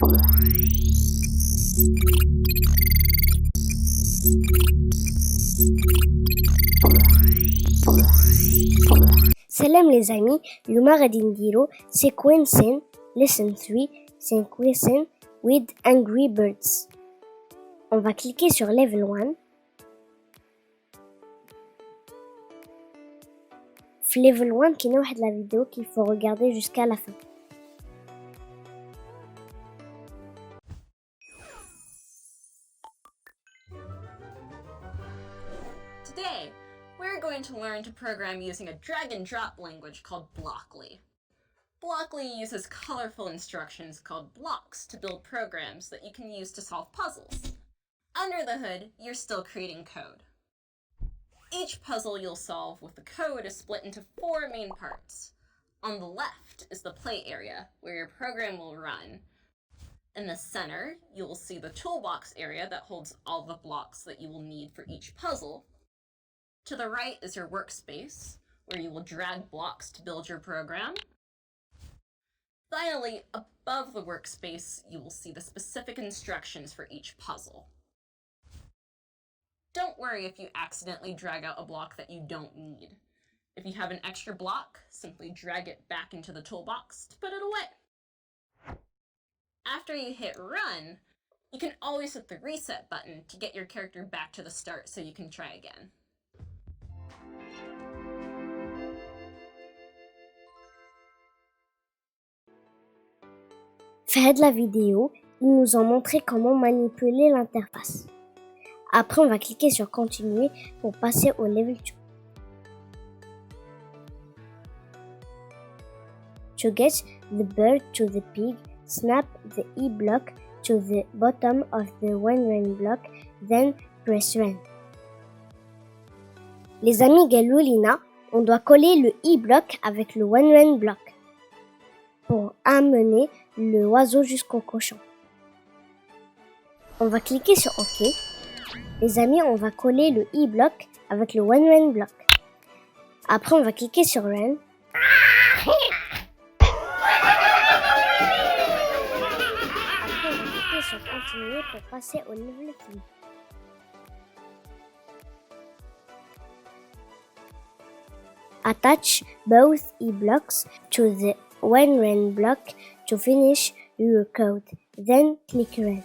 Salam les amis, اليوم غادي نديرو sequencing lesson 3 sequencing with angry birds. On va cliquer sur level 1. في level 1 كاينه واحد لا فيديو qu'il faut regarder jusqu'à la fin. Today, we're going to learn to program using a drag-and-drop language called Blockly. Blockly uses colorful instructions called blocks to build programs that you can use to solve puzzles. Under the hood, you're still creating code. Each puzzle you'll solve with the code is split into 4 main parts. On the left is the play area, where your program will run. In the center, you will see the toolbox area that holds all the blocks that you will need for each puzzle. To the right is your workspace, where you will drag blocks to build your program. Finally, above the workspace, you will see the specific instructions for each puzzle. Don't worry if you accidentally drag out a block that you don't need. If you have an extra block, simply drag it back into the toolbox to put it away. After you hit run, you can always hit the reset button to get your character back to the start so you can try again. في هاد la vidéo, ils nous ont montré comment manipuler l'interface. Après, on va cliquer sur continuer pour passer au level 2. To get the bird to the pig, snap the E block to the bottom of the one-run block, then press run. Les amis Galoulina, on doit coller le E block avec le one-run block pour amener le oiseau jusqu'au cochon. On va cliquer sur OK. Les amis, on va coller le E block avec le one run block. Après, on va cliquer sur run. Après, on va cliquer sur continuer pour passer au level 3. Attach both E blocks to the one run block to finish your code. Then click run.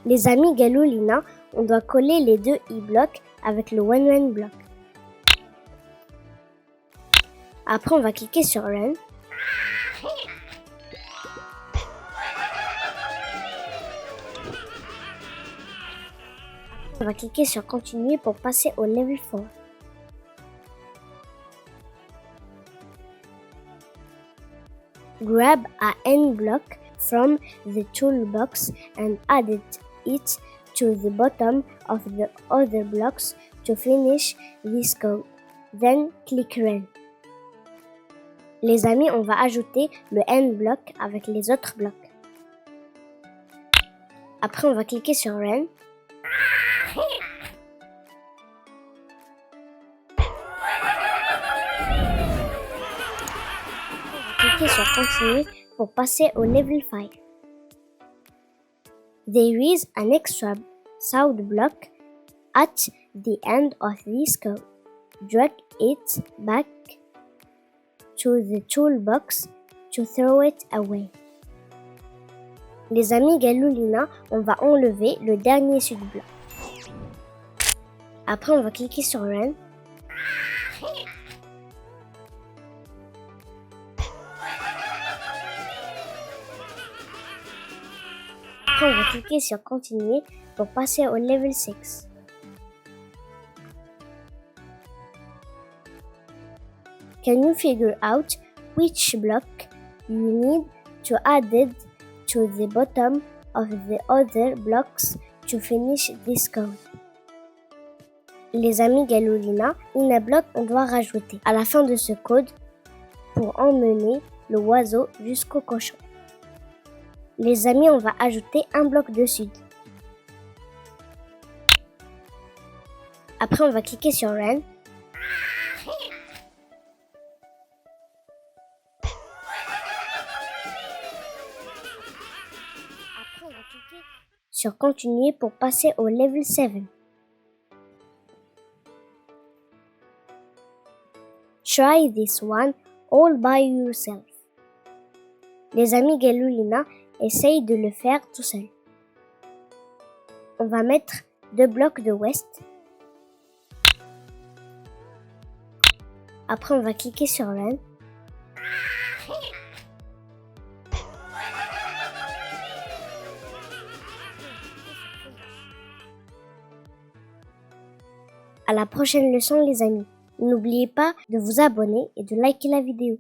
Les amis Galoulina, on doit coller les 2 e-blocs avec le one run block. Après, on va cliquer sur run. On va cliquer sur continuer pour passer au level 4. Grab a end block from the toolbox and add it to the bottom of the other blocks to finish this code. Then click run. Les amis, on va ajouter le end block avec les autres blocs. Après, on va cliquer sur run. Cliquez sur continuer pour passer au level 5. There is an extra sound block at the end of this code. Drag it back to the toolbox to throw it away. Les amis Galoulina, on va enlever le dernier sud-bloc. Après, on va cliquer sur run. Après, on va cliquer sur continuer pour passer au level 6. Can you figure out which block you need to add it to the bottom of the other blocks to finish this code? Les amis Galoulina, un bloc on doit rajouter à la fin de ce code pour emmener le oiseau jusqu'au cochon. Les amis, on va ajouter un bloc de sud. Après, on va cliquer sur run. sur continuer pour passer au level 7. Try this one all by yourself. Les amis Galulina essayent de le faire tout seul. On va mettre 2 blocs de ouest. Après, on va cliquer sur Run. À la prochaine leçon, les amis. N'oubliez pas de vous abonner et de liker la vidéo.